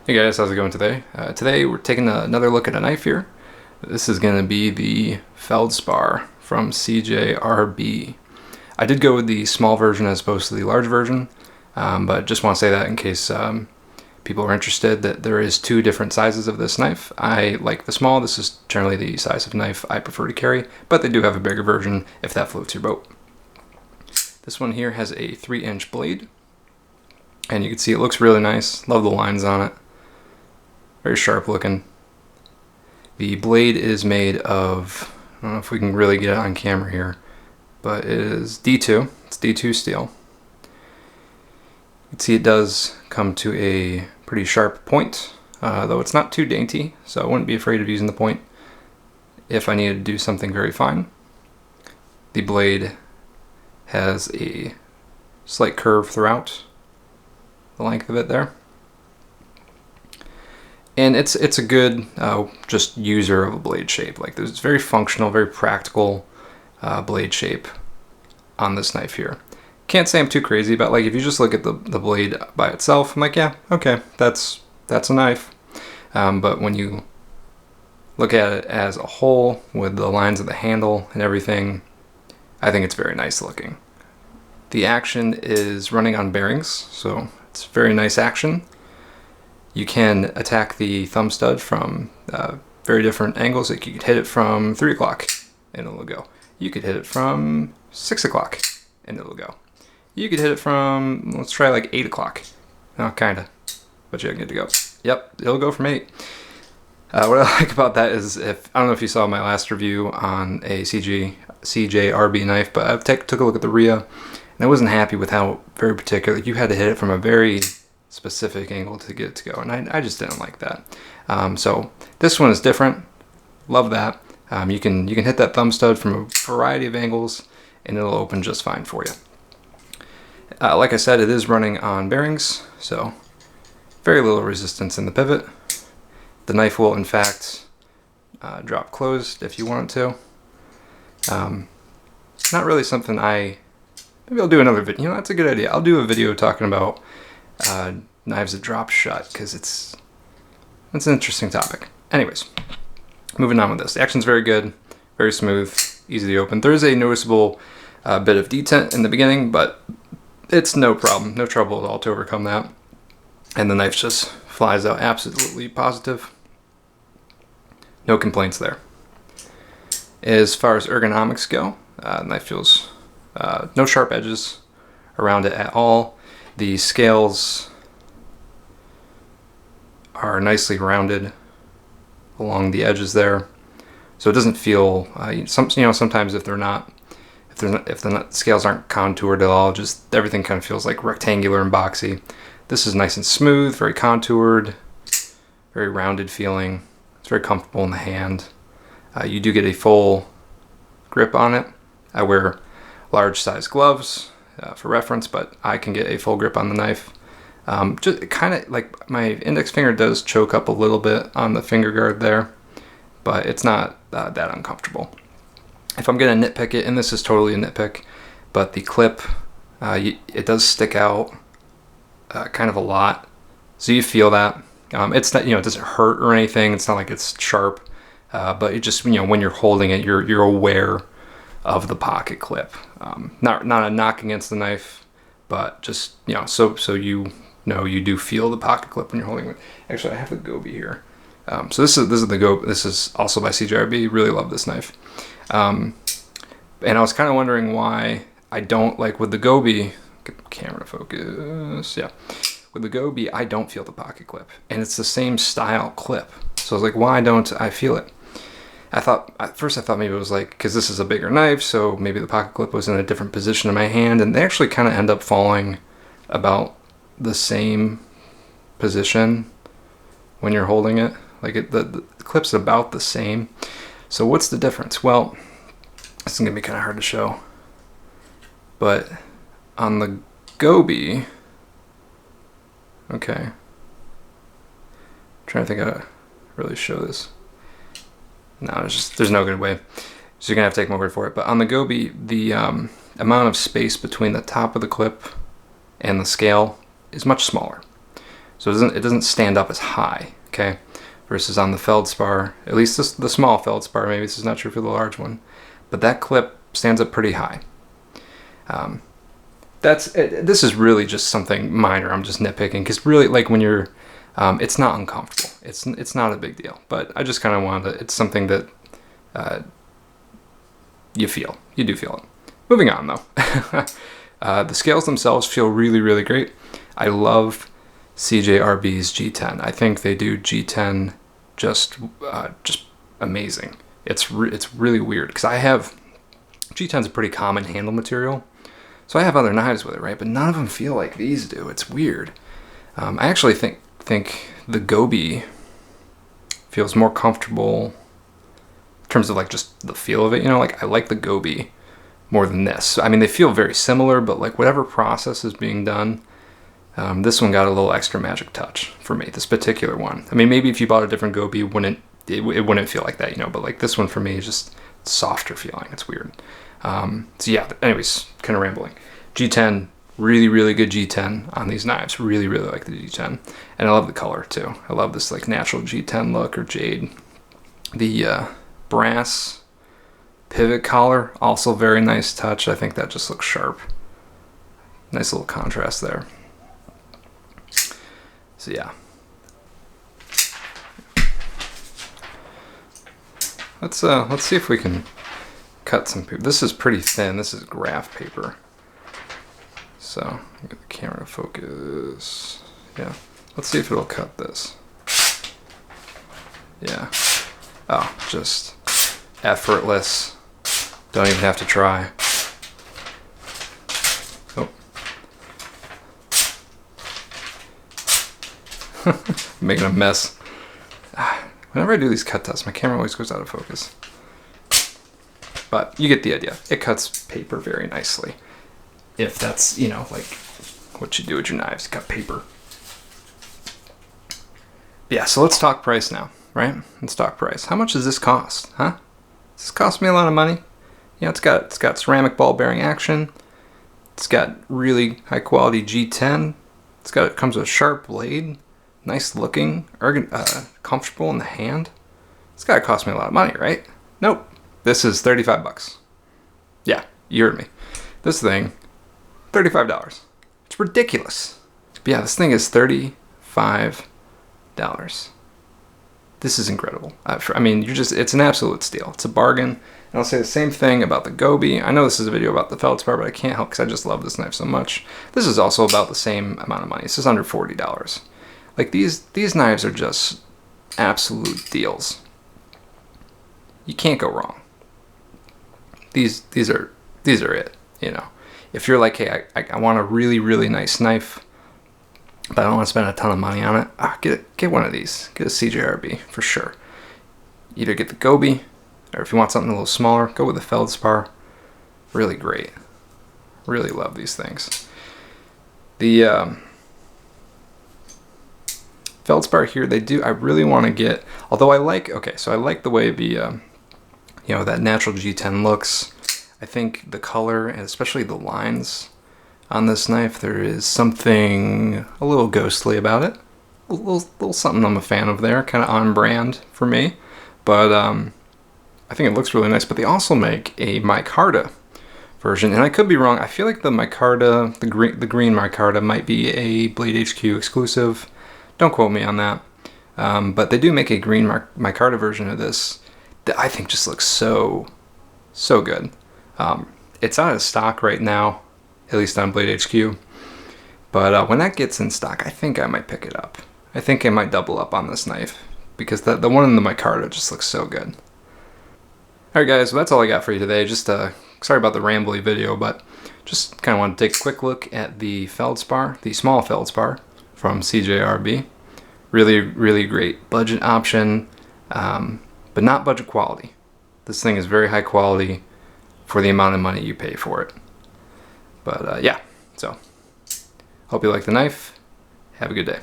Hey guys, how's it going today? Today we're taking another look at a knife here. This is going to be the Feldspar from CJRB. I did go with the small version as opposed to the large version, but just want to say that in case people are interested that there is two different sizes of this knife. I like the small. This is generally the size of knife I prefer to carry, but they do have a bigger version if that floats your boat. This one here has a 3-inch blade, and you can see it looks really nice. Love the lines on it. Very sharp looking. The blade is made of, I don't know if we can really get it on camera here, but it is D2. It's D2 steel. You can see it does come to a pretty sharp point, though it's not too dainty, so I wouldn't be afraid of using the point if I needed to do something very fine. The blade has a slight curve throughout the length of it there. And it's a good just user of a blade shape. Like there's very functional, very practical blade shape on this knife here. Can't say I'm too crazy about, like, if you just look at the blade by itself, I'm like, yeah, okay, that's a knife. But when you look at it as a whole with the lines of the handle and everything, I think it's very nice looking. The action is running on bearings, so it's very nice action. You can attack the thumb stud from very different angles. Like you could hit it from 3 o'clock and it'll go. You could hit it from 6 o'clock and it'll go. You could hit it from, let's try like 8 o'clock. Oh, kinda, but you're good to go. Yep, it'll go from 8. What I like about that is, I don't know if you saw my last review on a CJRB knife, but I took a look at the Rhea, and I wasn't happy with how very particular, you had to hit it from a very specific angle to get it to go, and I just didn't like that. So this one is different. Love that. You can hit that thumb stud from a variety of angles and it'll open just fine for you. Like I said, it is running on bearings, so very little resistance in the pivot. The knife will in fact drop closed if you want it to. Not really something maybe I'll do another video. You know, that's a good idea. I'll do a video talking about knives that drop shut, because it's an interesting topic. Anyways, moving on with this. The action's very good, very smooth, easy to open. There is a noticeable bit of detent in the beginning, but it's no problem, no trouble at all to overcome that. And the knife just flies out absolutely positive. No complaints there. As far as ergonomics go, the knife feels no sharp edges around it at all. The scales are nicely rounded along the edges there, so it doesn't feel sometimes if the scales aren't contoured at all, just everything kind of feels like rectangular and boxy. This is nice and smooth, very contoured, very rounded feeling. It's very comfortable in the hand. You do get a full grip on it. I wear large size gloves for reference, but I can get a full grip on the knife. Just kind of like my index finger does choke up a little bit on the finger guard there, but it's not that uncomfortable. If I'm gonna nitpick it, and this is totally a nitpick, but the clip, it does stick out kind of a lot, so you feel that. It's not, it doesn't hurt or anything. It's not like it's sharp, but it just, when you're holding it, you're aware of the pocket clip. Not a knock against the knife, but just, so you do feel the pocket clip when you're holding it. Actually, I have the Gobi here. So this is the Gobi. This is also by CJRB. Really love this knife. And I was kind of wondering why I don't, like with the Gobi, get the camera to focus, yeah. With the Gobi, I don't feel the pocket clip, and it's the same style clip. So I was like, why don't I feel it? At first I thought maybe it was like, because this is a bigger knife, so maybe the pocket clip was in a different position in my hand, and they actually kind of end up falling about the same position when you're holding it. Like the clip's about the same. So what's the difference? Well, this is gonna be kind of hard to show, but on the Gobi, okay, I'm trying to think how to really show this. No, there's no good way. So you're gonna have to take my word for it. But on the Gobi, the amount of space between the top of the clip and the scale is much smaller. so it doesn't stand up as high, okay? Versus on the Feldspar, at least the small Feldspar, maybe this is not true for the large one, but that clip stands up pretty high. This is really just something minor. I'm just nitpicking because really, like when you're, it's not uncomfortable. It's not a big deal. But I just kind of wanted to. It's something that you do feel it. Moving on though, the scales themselves feel really, really great. I love CJRB's G10. I think they do G10 just amazing. It's really weird because I have G10's a pretty common handle material. So I have other knives with it, right? But none of them feel like these do. It's weird. I actually think the Gobi feels more comfortable in terms of like just the feel of it. You know, like I like the Gobi more than this. I mean, they feel very similar, but like whatever process is being done, this one got a little extra magic touch for me. This particular one. I mean, maybe if you bought a different Gobi, it wouldn't feel like that, you know. But like this one for me is just softer feeling. It's weird. So yeah, anyways, kind of rambling. G10, really, really good G10 on these knives. Really, really like the G10. And I love the color too. I love this like natural G10 look or jade. The brass pivot collar, also very nice touch. I think that just looks sharp. Nice little contrast there. So yeah. Let's see if we can cut some paper. This is pretty thin. This is graph paper. So get the camera to focus. Yeah. Let's see if it'll cut this. Yeah. Oh, just effortless. Don't even have to try. Oh. Making a mess. Whenever I do these cut tests, my camera always goes out of focus. But you get the idea. It cuts paper very nicely. If that's, you know, like what you do with your knives, cut paper. Yeah, so let's talk price now, right? Let's talk price. How much does this cost, huh? Does this cost me a lot of money? Yeah, it's got ceramic ball bearing action. It's got really high quality G10. It comes with a sharp blade, nice looking, comfortable in the hand. It's gotta cost me a lot of money, right? Nope. This is 35 bucks. Yeah, you heard me. This thing, $35. It's ridiculous. But yeah, this thing is $35. This is incredible. I mean, it's an absolute steal. It's a bargain. And I'll say the same thing about the Gobi. I know this is a video about the Feldspar, but I can't help because I just love this knife so much. This is also about the same amount of money. This is under $40. Like these knives are just absolute deals. You can't go wrong. These are it, you know. If you're like, hey, I want a really, really nice knife, but I don't want to spend a ton of money on it, get one of these. Get a CJRB for sure. Either get the Gobi, or if you want something a little smaller, go with the Feldspar. Really great. Really love these things. The Feldspar here, I really want to get, although I like the way the, you know, that natural G10 looks. I think the color, and especially the lines on this knife, there is something a little ghostly about it. A little something I'm a fan of there, kind of on brand for me. But I think it looks really nice. But they also make a micarta version, and I could be wrong. I feel like the micarta, the green micarta, might be a Blade HQ exclusive. Don't quote me on that. But they do make a green micarta version of this that I think just looks so good. It's out of stock right now, at least on Blade HQ. But when that gets in stock, I think I might pick it up. I think I might double up on this knife because the one in the micarta just looks so good. Alright guys, well, that's all I got for you today. Just sorry about the rambly video, but just kind of want to take a quick look at the Feldspar, the small Feldspar from CJRB. Really, really great budget option, but not budget quality. This thing is very high quality for the amount of money you pay for it. But yeah, so hope you like the knife. Have a good day.